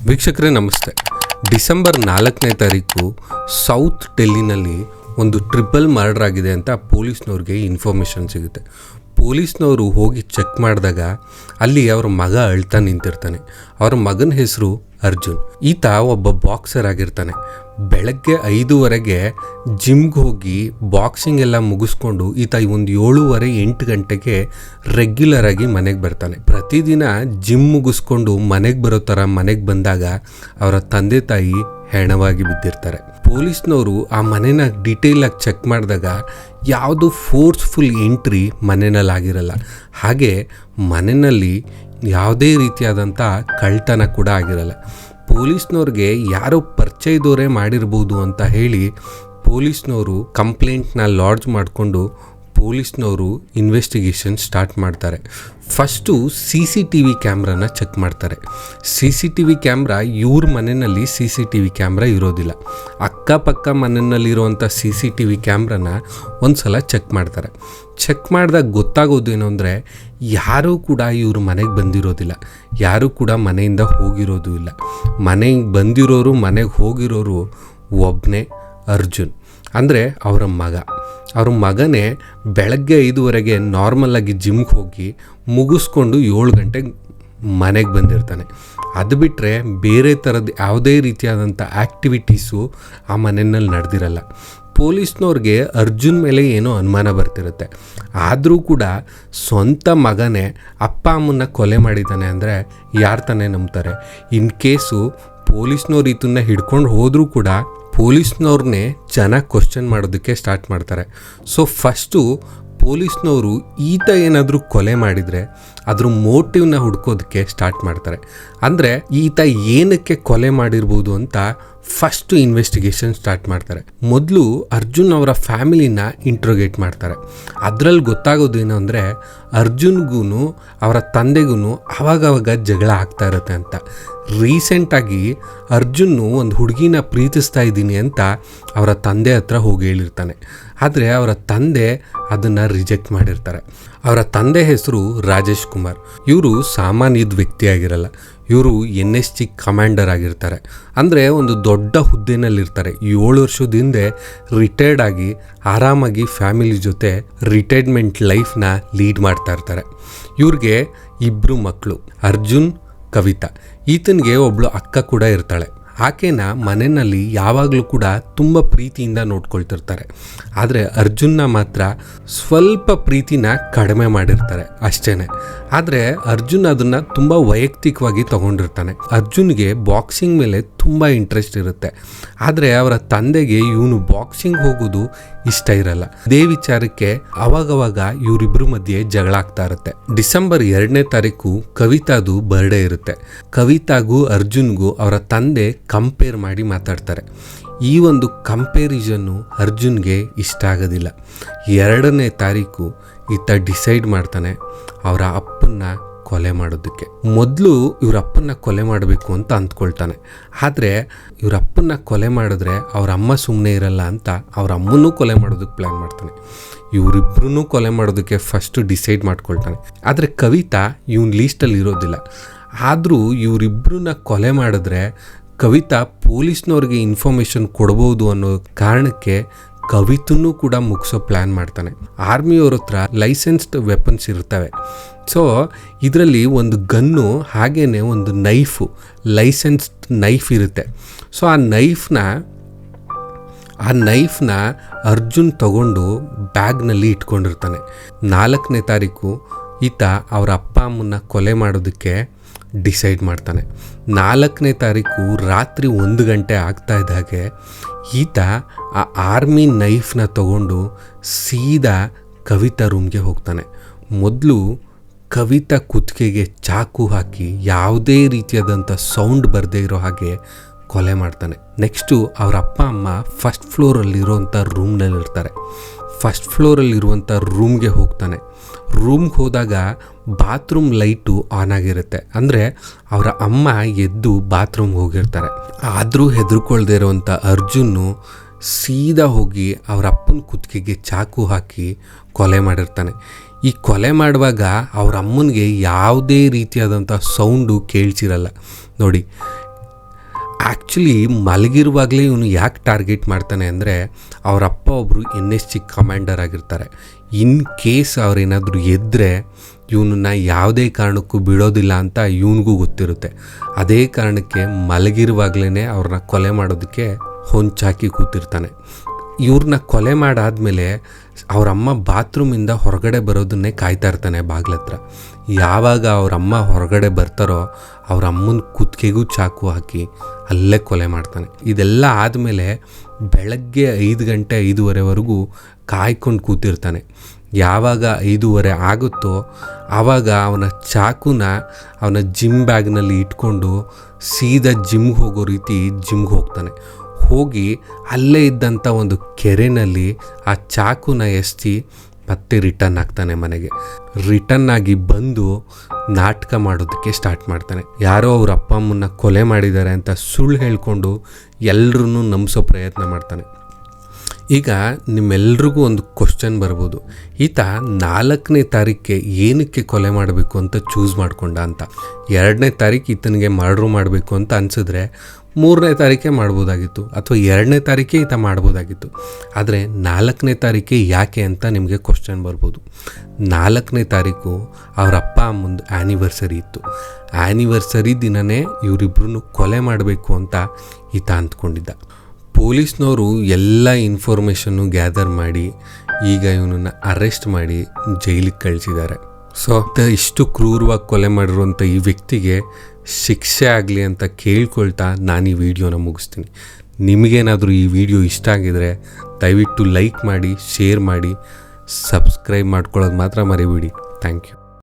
ವೀಕ್ಷಕರೇ ನಮಸ್ತೆ. ಡಿಸೆಂಬರ್ 4ನೇ ತಾರೀಕು ಸೌತ್ ಡೆಲ್ಲಿನಲ್ಲಿ ಒಂದು ಟ್ರಿಪಲ್ ಮರ್ಡರ್ ಆಗಿದೆ ಅಂತ ಪೊಲೀಸ್ನವ್ರಿಗೆ ಇನ್ಫಾರ್ಮೇಷನ್ ಸಿಗುತ್ತೆ. ಪೊಲೀಸ್ನವರು ಹೋಗಿ ಚೆಕ್ ಮಾಡಿದಾಗ ಅಲ್ಲಿ ಅವರ ಮಗ ಅಳ್ತಾ ನಿಂತಿರ್ತಾನೆ. ಅವರ ಮಗನ ಹೆಸರು ಅರ್ಜುನ್. ಈತ ಒಬ್ಬ ಬಾಕ್ಸರ್ ಆಗಿರ್ತಾನೆ. ಬೆಳಗ್ಗೆ 5:30ಗೆ ಜಿಮ್ಗೆ ಹೋಗಿ ಬಾಕ್ಸಿಂಗ್ ಎಲ್ಲ ಮುಗಿಸ್ಕೊಂಡು ಈತ ಒಂದು 7:30-8 ಗಂಟೆಗೆ ರೆಗ್ಯುಲರ್ ಆಗಿ ಮನೆಗೆ ಬರ್ತಾನೆ. ಪ್ರತಿದಿನ ಜಿಮ್ ಮುಗಿಸ್ಕೊಂಡು ಮನೆಗೆ ಬರೋ ಥರ ಮನೆಗೆ ಬಂದಾಗ ಅವರ ತಂದೆ ತಾಯಿ ಹೆಣವಾಗಿ ಬಿದ್ದಿರ್ತಾರೆ. ಪೊಲೀಸ್ನವರು ಆ ಮನೆನ ಡೀಟೇಲ್ ಆಗಿ ಚೆಕ್ ಮಾಡಿದಾಗ ಯಾವುದು ಫೋರ್ಸ್ಫುಲ್ ಎಂಟ್ರಿ ಮನೆಯಲ್ಲಿ ಆಗಿರಲ್ಲ. ಹಾಗೆ ಮನೆಯಲ್ಲಿ ಯಾವುದೇ ರೀತಿಯಾದಂಥ ಕಳ್ತನ ಕೂಡ ಆಗಿರಲ್ಲ. ಪೊಲೀಸ್ನವ್ರಿಗೆ ಯಾರೋ ಪರಿಚಯದವರೇ ಮಾಡಿರ್ಬೋದು ಅಂತ ಹೇಳಿ ಪೊಲೀಸ್ನವರು ಕಂಪ್ಲೇಂಟ್ನ ಲಾಡ್ಜ್ ಮಾಡಿಕೊಂಡು ಪೊಲೀಸ್ನವರು ಇನ್ವೆಸ್ಟಿಗೇಷನ್ ಸ್ಟಾರ್ಟ್ ಮಾಡ್ತಾರೆ. ಫಸ್ಟು CCTV ಕ್ಯಾಮ್ರಾನ ಚೆಕ್ ಮಾಡ್ತಾರೆ. CCTV ಕ್ಯಾಮ್ರಾ ಇವ್ರ ಮನೆಯಲ್ಲಿ CCTV ಕ್ಯಾಮ್ರಾ ಇರೋದಿಲ್ಲ. ಅಕ್ಕಪಕ್ಕ ಮನೆಯಲ್ಲಿರುವಂಥ CCTV ಕ್ಯಾಮ್ರಾನ ಒಂದು ಸಲ ಚೆಕ್ ಮಾಡ್ತಾರೆ. ಚೆಕ್ ಮಾಡಿದಾಗ ಗೊತ್ತಾಗೋದೇನು ಅಂದರೆ ಯಾರೂ ಕೂಡ ಇವ್ರ ಮನೆಗೆ ಬಂದಿರೋದಿಲ್ಲ, ಯಾರೂ ಕೂಡ ಮನೆಯಿಂದ ಹೋಗಿರೋದು ಇಲ್ಲ. ಮನೆಗೆ ಬಂದಿರೋರು ಮನೆಗೆ ಹೋಗಿರೋರು ಒಬ್ಬನೇ ಅರ್ಜುನ್, ಅಂದರೆ ಅವರ ಮಗ. ಅವ್ರ ಮಗನೇ ಬೆಳಗ್ಗೆ 5:30ಗೆ ನಾರ್ಮಲಾಗಿ ಜಿಮ್ಗೆ ಹೋಗಿ ಮುಗಿಸ್ಕೊಂಡು 7 ಗಂಟೆಗೆ ಮನೆಗೆ ಬಂದಿರ್ತಾನೆ. ಅದು ಬಿಟ್ಟರೆ ಬೇರೆ ಥರದ ಯಾವುದೇ ರೀತಿಯಾದಂಥ ಆ್ಯಕ್ಟಿವಿಟೀಸು ಆ ಮನೆಯಲ್ಲಿ ನಡೆದಿರಲ್ಲ. ಪೊಲೀಸ್ನವ್ರಿಗೆ ಅರ್ಜುನ್ ಮೇಲೆ ಏನೋ ಅನುಮಾನ ಬರ್ತಿರುತ್ತೆ. ಆದರೂ ಕೂಡ ಸ್ವಂತ ಮಗನೇ ಅಪ್ಪ ಅಮ್ಮನ್ನ ಕೊಲೆ ಮಾಡಿದ್ದಾನೆ ಅಂದರೆ ಯಾರು ತಾನೇ ನಂಬ್ತಾರೆ? ಇನ್ ಕೇಸು ಪೊಲೀಸ್ನವ್ರು ಇದನ್ನ ಹಿಡ್ಕೊಂಡು ಹೋದರೂ ಕೂಡ ಪೊಲೀಸ್ನವ್ರನ್ನೇ ಜನ ಕ್ವಶನ್ ಮಾಡೋದಕ್ಕೆ ಸ್ಟಾರ್ಟ್ ಮಾಡ್ತಾರೆ. ಸೊ ಫಸ್ಟು ಪೊಲೀಸ್ನವರು ಈತ ಏನಾದರೂ ಕೊಲೆ ಮಾಡಿದರೆ ಅದ್ರ ಮೋಟಿವ್ನ ಹುಡ್ಕೋದಕ್ಕೆ ಸ್ಟಾರ್ಟ್ ಮಾಡ್ತಾರೆ. ಅಂದರೆ ಈತ ಏನಕ್ಕೆ ಕೊಲೆ ಮಾಡಿರ್ಬೋದು ಅಂತ ಫಸ್ಟು ಇನ್ವೆಸ್ಟಿಗೇಷನ್ ಸ್ಟಾರ್ಟ್ ಮಾಡ್ತಾರೆ. ಮೊದಲು ಅರ್ಜುನ್ ಅವರ ಫ್ಯಾಮಿಲಿನ ಇಂಟ್ರೋಗೇಟ್ ಮಾಡ್ತಾರೆ. ಅದರಲ್ಲಿ ಗೊತ್ತಾಗೋದೇನು ಅಂದರೆ ಅರ್ಜುನ್ಗೂ ಅವರ ತಂದೆಗೂ ಆವಾಗವಾಗ ಜಗಳ ಆಗ್ತಾ ಇರುತ್ತೆ ಅಂತ. ರೀಸೆಂಟಾಗಿ ಅರ್ಜುನ್ನು ಒಂದು ಹುಡುಗಿನ ಪ್ರೀತಿಸ್ತಾ ಇದ್ದೀನಿ ಅಂತ ಅವರ ತಂದೆ ಹತ್ರ ಹೋಗಿ ಹೇಳಿರ್ತಾನೆ. ಆದರೆ ಅವರ ತಂದೆ ಅದನ್ನು ರಿಜೆಕ್ಟ್ ಮಾಡಿರ್ತಾರೆ. ಅವರ ತಂದೆ ಹೆಸರು ರಾಜೇಶ್ ಕುಮಾರ್. ಇವರು ಸಾಮಾನ್ಯದ ವ್ಯಕ್ತಿಯಾಗಿರಲ್ಲ. ಇವರು NSG ಕಮಾಂಡರ್ ಆಗಿರ್ತಾರೆ. ಅಂದರೆ ಒಂದು ದೊಡ್ಡ ಹುದ್ದೆನಲ್ಲಿರ್ತಾರೆ. 7 ವರ್ಷದ ಹಿಂದೆ ರಿಟೈರ್ಡ್ ಆಗಿ ಆರಾಮಾಗಿ ಫ್ಯಾಮಿಲಿ ಜೊತೆ ರಿಟೈರ್ಮೆಂಟ್ ಲೈಫ್ನ ಲೀಡ್ ಮಾಡ್ತಾ ಇರ್ತಾರೆ. ಇವ್ರಿಗೆ 2 ಮಕ್ಕಳು, ಅರ್ಜುನ್, ಕವಿತಾ. ಈತನಿಗೆ ಒಬ್ಬಳು ಅಕ್ಕ ಕೂಡ ಇರ್ತಾಳೆ. ಆಕೆನ ಮನೆಯಲ್ಲಿ ಯಾವಾಗಲೂ ಕೂಡ ತುಂಬ ಪ್ರೀತಿಯಿಂದ ನೋಡ್ಕೊಳ್ತಿರ್ತಾರೆ. ಆದರೆ ಅರ್ಜುನ್ನ ಮಾತ್ರ ಸ್ವಲ್ಪ ಪ್ರೀತಿನ ಕಡಿಮೆ ಮಾಡಿರ್ತಾರೆ ಅಷ್ಟೇ. ಆದರೆ ಅರ್ಜುನ್ ಅದನ್ನು ತುಂಬ ವೈಯಕ್ತಿಕವಾಗಿ ತಗೊಂಡಿರ್ತಾನೆ. ಅರ್ಜುನ್ಗೆ ಬಾಕ್ಸಿಂಗ್ ಮೇಲೆ ತುಂಬ ಇಂಟ್ರೆಸ್ಟ್ ಇರುತ್ತೆ. ಆದರೆ ಅವರ ತಂದೆಗೆ ಇವನು ಬಾಕ್ಸಿಂಗ್ ಹೋಗೋದು ಇಷ್ಟ ಇರಲ್ಲ. ಇದೇ ವಿಚಾರಕ್ಕೆ ಅವಾಗವಾಗ ಇವರಿಬ್ಬರ ಮಧ್ಯೆ ಜಗಳ ಆಗ್ತಾ ಇರುತ್ತೆ. ಡಿಸೆಂಬರ್ 2ನೇ ತಾರೀಕು ಕವಿತಾದು ಬರ್ಡೇ ಇರುತ್ತೆ. ಕವಿತಾಗೂ ಅರ್ಜುನ್ಗೂ ಅವರ ತಂದೆ ಕಂಪೇರ್ ಮಾಡಿ ಮಾತಾಡ್ತಾರೆ. ಈ ಒಂದು ಕಂಪೇರಿಸನ್ನು ಅರ್ಜುನ್ಗೆ ಇಷ್ಟ ಆಗೋದಿಲ್ಲ. 2ನೇ ತಾರೀಕು ಈತ ಡಿಸೈಡ್ ಮಾಡ್ತಾನೆ ಅವರ ಅಪ್ಪನ್ನ ಕೊಲೆ ಮಾಡೋದಕ್ಕೆ. ಮೊದಲು ಇವ್ರ ಅಪ್ಪನ್ನ ಕೊಲೆ ಮಾಡಬೇಕು ಅಂತ ಅಂದ್ಕೊಳ್ತಾನೆ. ಆದರೆ ಇವ್ರ ಅಪ್ಪನ್ನ ಕೊಲೆ ಮಾಡಿದ್ರೆ ಅವ್ರ ಅಮ್ಮ ಸುಮ್ಮನೆ ಇರಲ್ಲ ಅಂತ ಅವ್ರ ಅಮ್ಮನೂ ಕೊಲೆ ಮಾಡೋದಕ್ಕೆ ಪ್ಲ್ಯಾನ್ ಮಾಡ್ತಾನೆ. ಇವರಿಬ್ಬರೂ ಕೊಲೆ ಮಾಡೋದಕ್ಕೆ ಫಸ್ಟು ಡಿಸೈಡ್ ಮಾಡ್ಕೊಳ್ತಾನೆ. ಆದರೆ ಕವಿತಾ ಇವನ್ ಲೀಸ್ಟಲ್ಲಿ ಇರೋದಿಲ್ಲ. ಆದರೂ ಇವರಿಬ್ಬರನ್ನ ಕೊಲೆ ಮಾಡಿದ್ರೆ ಕವಿತಾ ಪೊಲೀಸ್ನವ್ರಿಗೆ ಇನ್ಫಾರ್ಮೇಷನ್ ಕೊಡ್ಬೋದು ಅನ್ನೋ ಕಾರಣಕ್ಕೆ ಕವಿತನೂ ಕೂಡ ಮುಗಿಸೋ ಪ್ಲ್ಯಾನ್ ಮಾಡ್ತಾನೆ. ಆರ್ಮಿಯವ್ರ ಹತ್ರ ಲೈಸೆನ್ಸ್ಡ್ ವೆಪನ್ಸ್ ಇರ್ತವೆ. ಸೊ ಇದರಲ್ಲಿ ಒಂದು ಗನ್ನು ಹಾಗೇ ಒಂದು ನೈಫು, ಲೈಸೆನ್ಸ್ಡ್ ನೈಫ್ ಇರುತ್ತೆ. ಸೊ ಆ ನೈಫ್ನ ಅರ್ಜುನ್ ತಗೊಂಡು ಬ್ಯಾಗ್ನಲ್ಲಿ ಇಟ್ಕೊಂಡಿರ್ತಾನೆ. 4ನೇ ತಾರೀಕು ಈತ ಅವರ ಅಪ್ಪ ಅಮ್ಮನ್ನ ಕೊಲೆ ಮಾಡೋದಕ್ಕೆ ಡಿಸೈಡ್ ಮಾಡ್ತಾನೆ. 4ನೇ ತಾರೀಕು ರಾತ್ರಿ 1 ಗಂಟೆ ಆಗ್ತಾ ಇದ್ದಾಗೆ ಈತ ಆ ಆರ್ಮಿ ನೈಫ್ನ ತಗೊಂಡು ಸೀದಾ ಕವಿತಾ ರೂಮ್ಗೆ ಹೋಗ್ತಾನೆ. ಮೊದಲು ಕವಿತಾ ಕುತ್ತಿಗೆಗೆ ಚಾಕು ಹಾಕಿ ಯಾವುದೇ ರೀತಿಯಾದಂಥ ಸೌಂಡ್ ಬರದೇ ಇರೋ ಹಾಗೆ ಕೊಲೆ ಮಾಡ್ತಾನೆ. ನೆಕ್ಸ್ಟು ಅವರ ಅಪ್ಪ ಅಮ್ಮ ಫಸ್ಟ್ ಫ್ಲೋರಲ್ಲಿರುವಂಥ ರೂಮ್ನಲ್ಲಿರ್ತಾರೆ. ಫಸ್ಟ್ ಫ್ಲೋರಲ್ಲಿರುವಂಥ ರೂಮ್ಗೆ ಹೋಗ್ತಾನೆ. ರೂಮ್ಗೆ ಹೋದಾಗ ಬಾತ್ರೂಮ್ ಲೈಟು ಆನ್ ಆಗಿರುತ್ತೆ. ಅಂದರೆ ಅವರ ಅಮ್ಮ ಎದ್ದು ಬಾತ್ರೂಮ್ಗೆ ಹೋಗಿರ್ತಾರೆ. ಆದರೂ ಹೆದರ್ಕೊಳ್ದೇ ಇರೋವಂಥ ಅರ್ಜುನ್ನು ಸೀದಾ ಹೋಗಿ ಅವರ ಅಪ್ಪನ ಕುತ್ತಿಗೆಗೆ ಚಾಕು ಹಾಕಿ ಕೊಲೆ ಮಾಡಿರ್ತಾನೆ. ಈ ಕೊಲೆ ಮಾಡುವಾಗ ಅವ್ರ ಅಮ್ಮನಿಗೆ ಯಾವುದೇ ರೀತಿಯಾದಂಥ ಸೌಂಡು ಕೇಳಿಸಿರಲ್ಲ. ನೋಡಿ, ಆ್ಯಕ್ಚುಲಿ ಮಲಗಿರುವಾಗಲೇ ಇವನು ಯಾಕೆ ಟಾರ್ಗೆಟ್ ಮಾಡ್ತಾನೆ ಅಂದರೆ ಅವರಪ್ಪ ಒಬ್ಬರು NSG ಕಮಾಂಡರ್ ಆಗಿರ್ತಾರೆ. ಇನ್ ಕೇಸ್ ಅವ್ರೇನಾದರೂ ಎದ್ದರೆ ಇವನನ್ನು ಯಾವುದೇ ಕಾರಣಕ್ಕೂ ಬಿಡೋದಿಲ್ಲ ಅಂತ ಇವನಿಗೂ ಗೊತ್ತಿರುತ್ತೆ. ಅದೇ ಕಾರಣಕ್ಕೆ ಮಲಗಿರುವಾಗಲೇ ಅವ್ರನ್ನ ಕೊಲೆ ಮಾಡೋದಕ್ಕೆ ಹೊಂಚಾಕಿ ಕೂತಿರ್ತಾನೆ. ಇವ್ರನ್ನ ಕೊಲೆ ಮಾಡಾದಮೇಲೆ ಅವರಮ್ಮ ಬಾತ್ರೂಮಿಂದ ಹೊರಗಡೆ ಬರೋದನ್ನೇ ಕಾಯ್ತಾ ಇರ್ತಾನೆ ಬಾಗ್ಲತ್ರ. ಯಾವಾಗ ಅವರಮ್ಮ ಹೊರಗಡೆ ಬರ್ತಾರೋ ಅವ್ರ ಅಮ್ಮನ ಕುತ್ತಿಗೆಗೂ ಚಾಕು ಹಾಕಿ ಅಲ್ಲೇ ಕೊಲೆ ಮಾಡ್ತಾನೆ. ಇದೆಲ್ಲ ಆದಮೇಲೆ ಬೆಳಗ್ಗೆ 5 ಗಂಟೆ 5:30ವರೆಗೂ ಕಾಯ್ಕೊಂಡು ಕೂತಿರ್ತಾನೆ. ಯಾವಾಗ 5:30 ಆಗುತ್ತೋ ಆವಾಗ ಅವನ ಚಾಕುನ ಅವನ ಜಿಮ್ ಬ್ಯಾಗ್ನಲ್ಲಿ ಇಟ್ಕೊಂಡು ಸೀದಾ ಜಿಮ್ಗೆ ಹೋಗೋ ರೀತಿ ಜಿಮ್ಗೆ ಹೋಗ್ತಾನೆ. ಹೋಗಿ ಅಲ್ಲೇ ಇದ್ದಂಥ ಒಂದು ಕೆರೆಯಲ್ಲಿ ಆ ಚಾಕುನ ಎಸ್ತಿ ಮತ್ತೆ ರಿಟರ್ನ್ ಆಗ್ತಾನೆ ಮನೆಗೆ. ರಿಟರ್ನ್ ಆಗಿ ಬಂದು ನಾಟಕ ಮಾಡೋದಕ್ಕೆ ಸ್ಟಾರ್ಟ್ ಮಾಡ್ತಾನೆ. ಯಾರೋ ಅವ್ರ ಅಪ್ಪ ಅಮ್ಮನ್ನ ಕೊಲೆ ಮಾಡಿದ್ದಾರೆ ಅಂತ ಸುಳ್ಳು ಹೇಳ್ಕೊಂಡು ಎಲ್ಲರೂ ನಂಬಿಸೋ ಪ್ರಯತ್ನ ಮಾಡ್ತಾನೆ. ಈಗ ನಿಮ್ಮೆಲ್ರಿಗೂ ಒಂದು ಕ್ವಶನ್ ಬರ್ಬೋದು, ಈತ 4ನೇ ತಾರೀಕಿಗೆ ಏನಕ್ಕೆ ಕೊಲೆ ಮಾಡಬೇಕು ಅಂತ ಚೂಸ್ ಮಾಡ್ಕೊಂಡ ಅಂತ. 2ನೇ ತಾರೀಕು ಈತನಿಗೆ ಮರ್ಡ್ರು ಮಾಡಬೇಕು ಅಂತ ಅನಿಸಿದ್ರೆ 3ನೇ ತಾರೀಕೆ ಮಾಡ್ಬೋದಾಗಿತ್ತು, ಅಥವಾ 2ನೇ ತಾರೀಕೆ ಈತ ಮಾಡ್ಬೋದಾಗಿತ್ತು. ಆದರೆ 4ನೇ ತಾರೀಕೆ ಯಾಕೆ ಅಂತ ನಿಮಗೆ ಕ್ವಶನ್ ಬರ್ಬೋದು. 4ನೇ ತಾರೀಕು ಅವರ ಅಪ್ಪ ಅಮ್ಮಂದು ಆ್ಯನಿವರ್ಸರಿ ಇತ್ತು. ಆ್ಯನಿವರ್ಸರಿ ದಿನವೇ ಇವರಿಬ್ಬರನ್ನು ಕೊಲೆ ಮಾಡಬೇಕು ಅಂತ ಈತ ಅಂದ್ಕೊಂಡಿದ್ದ. ಪೊಲೀಸ್ನವರು ಎಲ್ಲ ಇನ್ಫಾರ್ಮೇಷನ್ನು ಗ್ಯಾದರ್ ಮಾಡಿ ಈಗ ಇವನನ್ನು ಅರೆಸ್ಟ್ ಮಾಡಿ ಜೈಲಿಗೆ ಕಳಿಸಿದ್ದಾರೆ. ಸೊ ಇಷ್ಟು ಕ್ರೂರವಾಗಿ ಕೊಲೆ ಮಾಡಿರುವಂಥ ಈ ವ್ಯಕ್ತಿಗೆ ಶಿಕ್ಷೆ ಆಗಲಿ ಅಂತ ಕೇಳ್ಕೊಳ್ತಾ ನಾನು ಈ ವಿಡಿಯೋನ ಮುಗಿಸ್ತೀನಿ. ನಿಮಗೇನಾದರೂ ಈ ವಿಡಿಯೋ ಇಷ್ಟ ಆಗಿದರೆ ದಯವಿಟ್ಟು ಲೈಕ್ ಮಾಡಿ, ಶೇರ್ ಮಾಡಿ, ಸಬ್ಸ್ಕ್ರೈಬ್ ಮಾಡ್ಕೊಳ್ಳೋದು ಮಾತ್ರ ಮರಿಬೇಡಿ. Thank you.